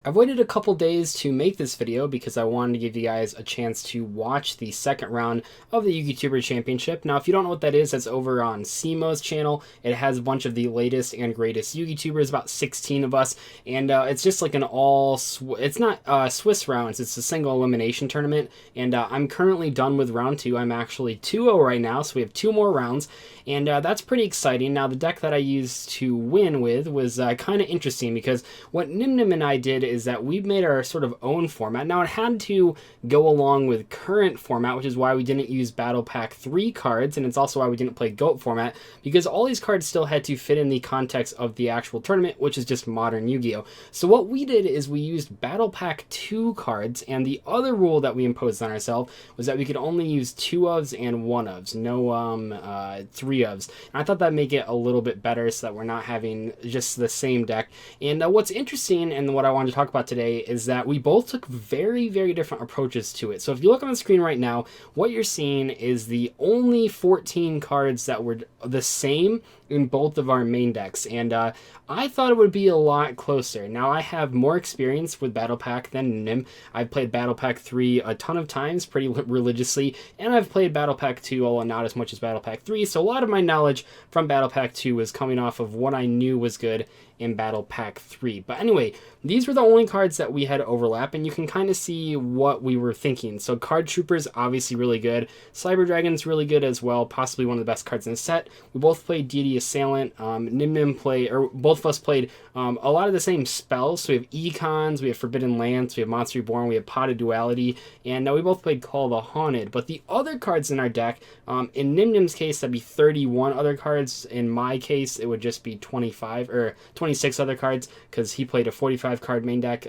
I've waited a couple days to make this video because I wanted to give you guys a chance to watch the second round of the YouTuber Championship. Now, if you don't know what that is, that's over on Simo's channel. It has a bunch of the latest and greatest YouTubers, about 16 of us, and it's just like an it's not Swiss rounds, it's a single elimination tournament, and I'm currently done with round 2. I'm actually 2-0 right now, so we have 2 more rounds, and that's pretty exciting. Now, the deck that I used to win with was kind of interesting because what Nyhmnim and I did is that we've made our sort of own format. Now, it had to go along with current format, which is why we didn't use Battle Pack 3 cards, and it's also why we didn't play GOAT format, because all these cards still had to fit in the context of the actual tournament, which is just modern Yu-Gi-Oh! So what we did is we used Battle Pack 2 cards, and the other rule that we imposed on ourselves was that we could only use 2 ofs and 1 ofs, no 3 ofs. And I thought that'd make it a little bit better so that we're not having just the same deck. And what's interesting, and what I wanted to talk about today, is that we both took very, very different approaches to it. So if you look on the screen right now, what you're seeing is the only 14 cards that were the same in both of our main decks, and I thought it would be a lot closer. Now, I have more experience with Battle Pack than Nim. I've played Battle Pack 3 a ton of times, pretty religiously, and I've played Battle Pack 2, although not as much as Battle Pack 3, so a lot of my knowledge from Battle Pack 2 was coming off of what I knew was good in Battle Pack 3. But anyway, these were the only cards that we had overlap, and you can kind of see what we were thinking. So Card Trooper's obviously really good. Cyber Dragon's really good as well, possibly one of the best cards in the set. We both played Deity Assailant. Both of us played a lot of the same spells. So we have Econs, we have Forbidden Lance, we have Monster Reborn, we have Pot of Duality, and we both played Call the Haunted. But the other cards in our deck, in Nyhmnim's case, that'd be 31 other cards. In my case, it would just be 25 or 26 other cards because he played a 45 card main deck.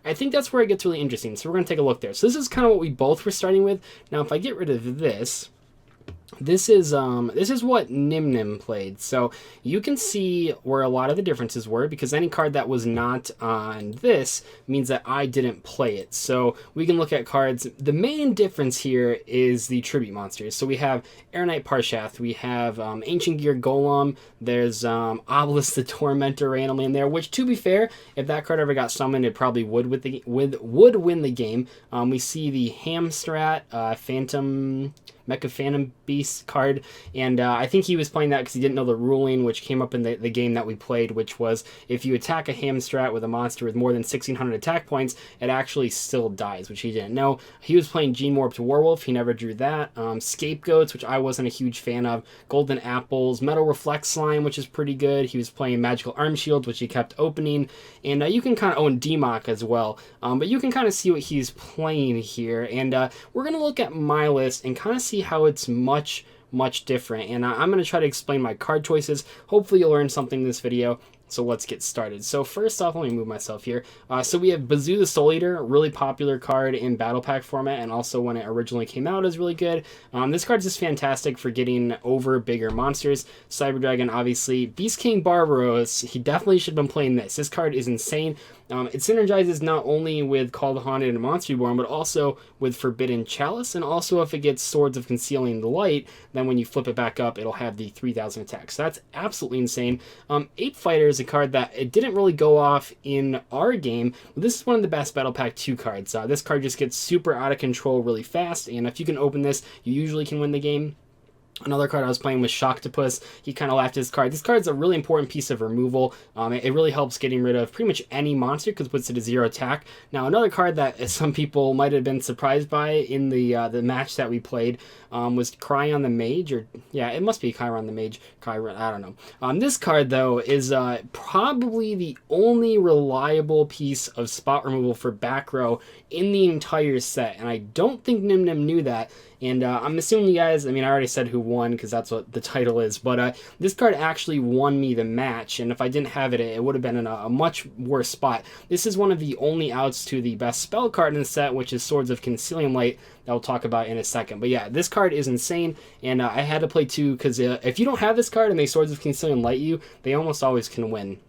I think that's where it gets really interesting. So we're going to take a look there. So this is kind of what we both were starting with. Now, if I get rid of this is what Nyhmnim played. So you can see where a lot of the differences were, because any card that was not on this means that I didn't play it. So we can look at cards. The main difference here is the tribute monsters. So we have Air Knight Parshath, we have Ancient Gear Golem, there's Obelisk the Tormentor randomly in there, which, to be fair, if that card ever got summoned, it probably would win the game. We see the Hamstrat, Mecha Phantom Beast card, and I think he was playing that because he didn't know the ruling, which came up in the game that we played, which was if you attack a Hamstrat with a monster with more than 1,600 attack points, it actually still dies, which he didn't know. He was playing Gene Warped Werewolf, he never drew that. Scapegoats, which I wasn't a huge fan of. Golden Apples, Metal Reflect Slime, which is pretty good. He was playing Magical Arm Shield, which he kept opening, and you can kind of own Demok as well, but you can kind of see what he's playing here, and we're going to look at my list and kind of see how it's much different, and I'm going to try to explain my card choices. Hopefully you'll learn something in this video. So let's get started. So first off, let me move myself here. So we have Bazoo the Soul Eater, really popular card in Battle Pack format, and also when it originally came out is really good. This card is just fantastic for getting over bigger monsters. Cyber Dragon, obviously. Beast King Barbaros, he definitely should have been playing this. This card is insane. It synergizes not only with Call the Haunted and Monster Reborn, but also with Forbidden Chalice, and also if it gets Swords of Concealing the Light, then when you flip it back up, it'll have the 3,000 attacks. So that's absolutely insane. Ape Fighter is a card that it didn't really go off in our game, but this is one of the best Battle Pack 2 cards. This card just gets super out of control really fast, and if you can open this, you usually can win the game. Another card I was playing was Shocktopus. He kind of laughed his card. This card's a really important piece of removal. It really helps getting rid of pretty much any monster because it puts it to 0 attack. Now, another card that some people might have been surprised by in the match that we played was Cryon the Mage. It must be Chiron the Mage. I don't know. This card, though, is probably the only reliable piece of spot removal for back row in the entire set, and I don't think Nyhmnim knew that. And I'm assuming you guys, I already said who won because that's what the title is, but this card actually won me the match, and if I didn't have it, it would have been in a much worse spot. This is one of the only outs to the best spell card in the set, which is Swords of Concealing Light, that we'll talk about in a second. But yeah, this card is insane, and I had to play 2 because if you don't have this card and they Swords of Concealing Light you, they almost always can win.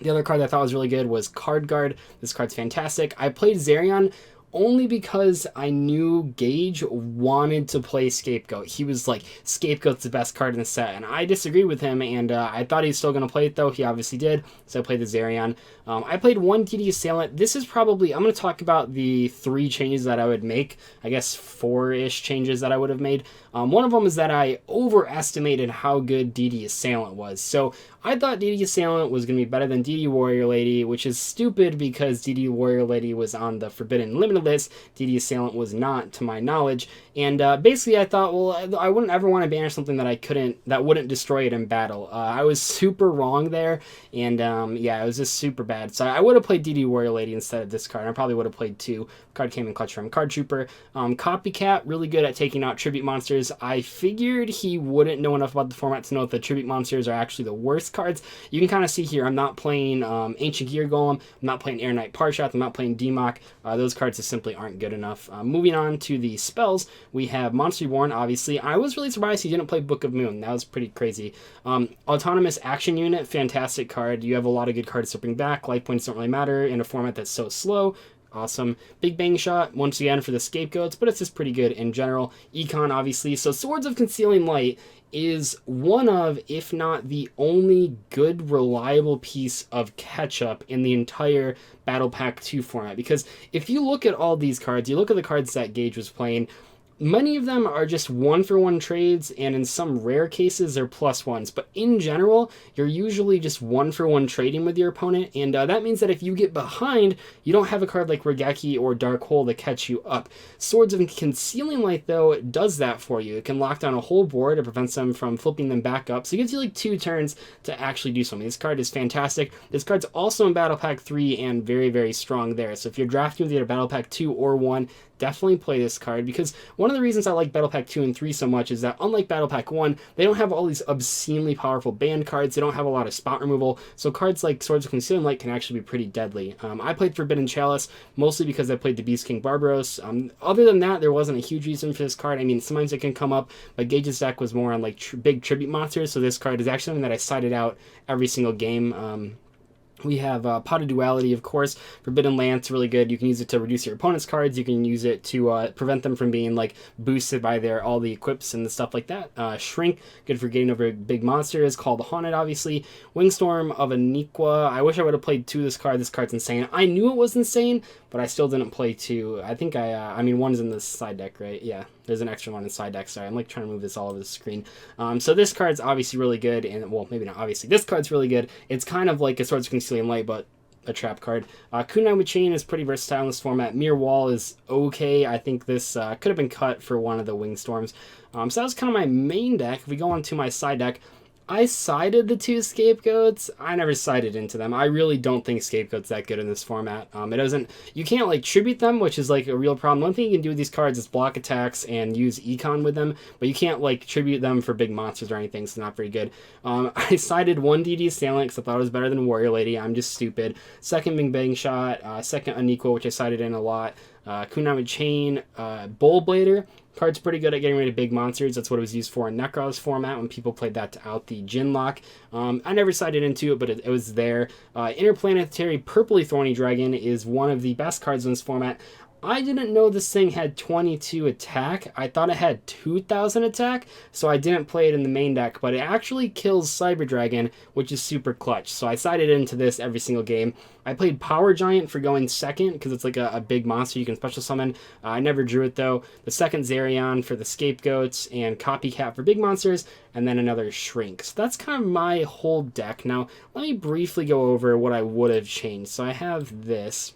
The other card that I thought was really good was Card Guard. This card's fantastic. I played Zerion only because I knew Gage wanted to play Scapegoat. He was like, Scapegoat's the best card in the set, and I disagreed with him, and I thought he was still going to play it, though. He obviously did, so I played the Zerion. I played one DD Assailant. This is probably, I'm going to talk about the 3 changes that I would make, I guess 4-ish changes that I would have made. One of them is that I overestimated how good DD Assailant was. So I thought DD Assailant was going to be better than DD Warrior Lady, which is stupid because DD Warrior Lady was on the Forbidden Limited list. DD Assailant was not, to my knowledge. And basically I thought, well, I wouldn't ever want to banish something that wouldn't destroy it in battle. I was super wrong there, and yeah, it was just super bad. So I would have played DD Warrior Lady instead of this card. I probably would have played 2. Card came in clutch from Card Trooper. Copycat, really good at taking out tribute monsters. I figured he wouldn't know enough about the format to know if the tribute monsters are actually the worst cards. You can kind of see here, I'm not playing Ancient Gear Golem, I'm not playing Air Knight Parshath, I'm not playing Demok. Those cards just simply aren't good enough. Moving on to the spells, we have Monster Reborn, obviously. I was really surprised he didn't play Book of Moon. That was pretty crazy. Autonomous Action Unit, fantastic card. You have a lot of good cards to bring back. Life points don't really matter in a format that's so slow. Awesome. Big Bang Shot, once again, for the Scapegoats, but it's just pretty good in general. Econ, obviously. So Swords of Concealing Light is one of, if not the only good, reliable piece of catch-up in the entire Battle Pack 2 format. Because if you look at all these cards, you look at the cards that Gage was playing, many of them are just 1-for-1 trades, and in some rare cases they're +1s. But in general, you're usually just 1-for-1 trading with your opponent, and that means that if you get behind, you don't have a card like Regeki or Dark Hole to catch you up. Swords of Concealing Light, though, does that for you. It can lock down a whole board. It prevents them from flipping them back up, so it gives you like 2 turns to actually do something. This card is fantastic. This card's also in Battle Pack 3 and very, very strong there. So if you're drafting with either Battle Pack 2 or 1, definitely play this card, because one of the reasons I like Battle Pack 2 and 3 so much is that, unlike Battle Pack 1, they don't have all these obscenely powerful banned cards. They don't have a lot of spot removal, so cards like Swords of Concealing Light can actually be pretty deadly. I played Forbidden Chalice mostly because I played the Beast King Barbaros. Other than that, there wasn't a huge reason for this card. I mean, sometimes it can come up, but Gage's deck was more on like big tribute monsters, so this card is actually something that I sided out every single game. We have Pot of Duality, of course. Forbidden Lance, really good. You can use it to reduce your opponent's cards. You can use it to prevent them from being like boosted by all the equips and the stuff like that. Shrink, good for getting over big monsters. Call the Haunted, obviously. Wingstorm of Aniqua. I wish I would have played 2 of this card. This card's insane. I knew it was insane, but I still didn't play 2. I think I mean, 1's in the side deck, right? Yeah, there's an extra 1 in side deck. Sorry, I'm like trying to move this all over the screen. So this card's obviously really good, and well, maybe not obviously. This card's really good. It's kind of like a Swords of Concealing Light, but a trap card. Kunai with Chain is pretty versatile in this format. Mirror Wall is okay. I think this could have been cut for one of the Wingstorms. So that was kind of my main deck. If we go on to my side deck, I sided the 2 Scapegoats. I never sided into them. I really don't think Scapegoat's that good in this format. It doesn't, you can't like tribute them, which is like a real problem. One thing you can do with these cards is block attacks and use Econ with them, but you can't like tribute them for big monsters or anything, so not very good. I sided 1 DD Assailant because I thought it was better than Warrior Lady. I'm just stupid. Second Big Bang Shot, second Unequal, which I sided in a lot. Kunai with Chain, Bull Blader. Card's pretty good at getting rid of big monsters. That's what it was used for in Necros format when people played that to out the Jin lock. I never sided into it, but it was there. Interplanetary Purpley Thorny Dragon is one of the best cards in this format. I didn't know this thing had 22 attack. I thought it had 2,000 attack, so I didn't play it in the main deck, but it actually kills Cyber Dragon, which is super clutch. So I sided into this every single game. I played Power Giant for going second, because it's like a big monster you can special summon. I never drew it though. The second Zerion for the Scapegoats, and Copycat for big monsters, and then another Shrink. So that's kind of my whole deck. Now, let me briefly go over what I would have changed. So I have this.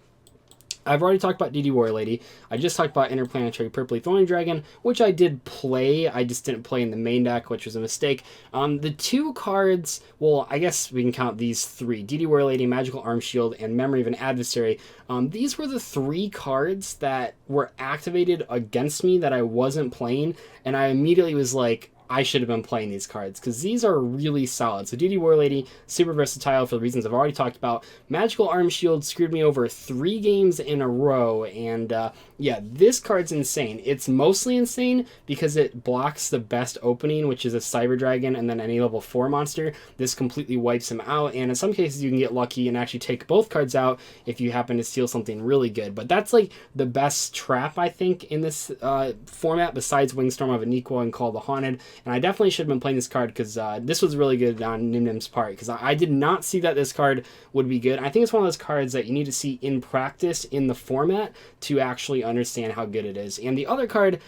I've already talked about DD Warrior Lady. I just talked about Interplanetary Purpley Thorny Dragon, which I did play. I just didn't play in the main deck, which was a mistake. The 2 cards, well, I guess we can count these 3. DD Warrior Lady, Magical Arm Shield, and Memory of an Adversary. These were the 3 cards that were activated against me that I wasn't playing, and I immediately was like, I should have been playing these cards, because these are really solid. So Duty War Lady, super versatile for the reasons I've already talked about. Magical Arm Shield screwed me over 3 games in a row, and yeah, this card's insane. It's mostly insane because it blocks the best opening, which is a Cyber Dragon and then any level 4 monster. This completely wipes him out, and in some cases you can get lucky and actually take both cards out if you happen to steal something really good. But that's like the best trap, I think, in this format, besides Wingstorm of Aniqua and Call the Haunted. And I definitely should have been playing this card, because this was really good on Nyhmnim's part, because I did not see that this card would be good. I think it's one of those cards that you need to see in practice in the format to actually understand how good it is. And the other card,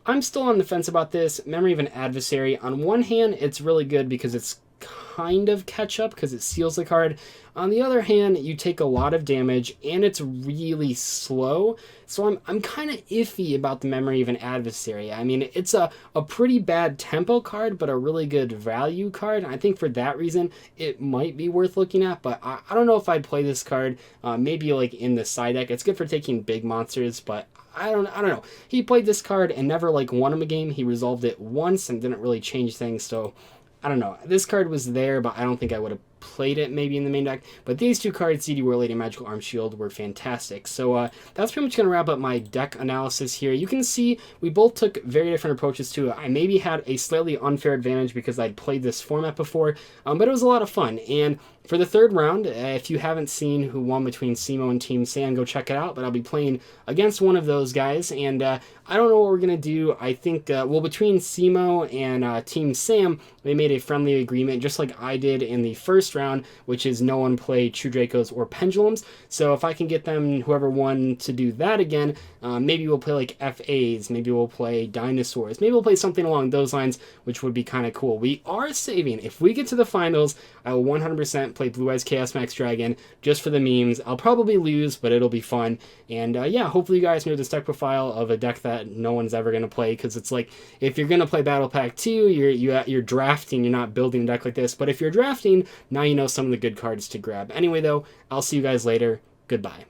I'm still on the fence about this, Memory of an Adversary. On one hand, it's really good because it's kind of catch up because it seals the card. On the other hand, you take a lot of damage and it's really slow. So I'm kind of iffy about the Memory of an Adversary. I mean, it's a pretty bad tempo card, but a really good value card. And I think for that reason, it might be worth looking at. But I don't know if I'd play this card. Maybe like in the side deck. It's good for taking big monsters, but I don't know. He played this card and never like won him a game. He resolved it once and didn't really change things. So I don't know. This card was there, but I don't think I would have played it maybe in the main deck. But these two cards, CD War Lady and Magical Arm Shield, were fantastic. So that's pretty much going to wrap up my deck analysis here. You can see we both took very different approaches to it. I maybe had a slightly unfair advantage because I'd played this format before, but it was a lot of fun. And for the third round, if you haven't seen who won between Simo and Team Sam, go check it out. But I'll be playing against one of those guys, and I don't know what we're going to do. I think, well, between Simo and Team Sam, they made a friendly agreement, just like I did in the first round, which is no one play True Dracos or Pendulums. So if I can get them, whoever won, to do that again, maybe we'll play like FAs, maybe we'll play Dinosaurs, maybe we'll play something along those lines, which would be kind of cool. We are saving, if we get to the finals, I will 100% play Blue Eyes Chaos Max Dragon just for the memes. I'll probably lose, but it'll be fun. And yeah, hopefully you guys know this deck profile of a deck that no one's ever going to play, because it's like, if you're going to play Battle Pack 2, you're drafting, you're not building a deck like this. But if you're drafting, now you know some of the good cards to grab. Anyway, though, I'll see you guys later. Goodbye.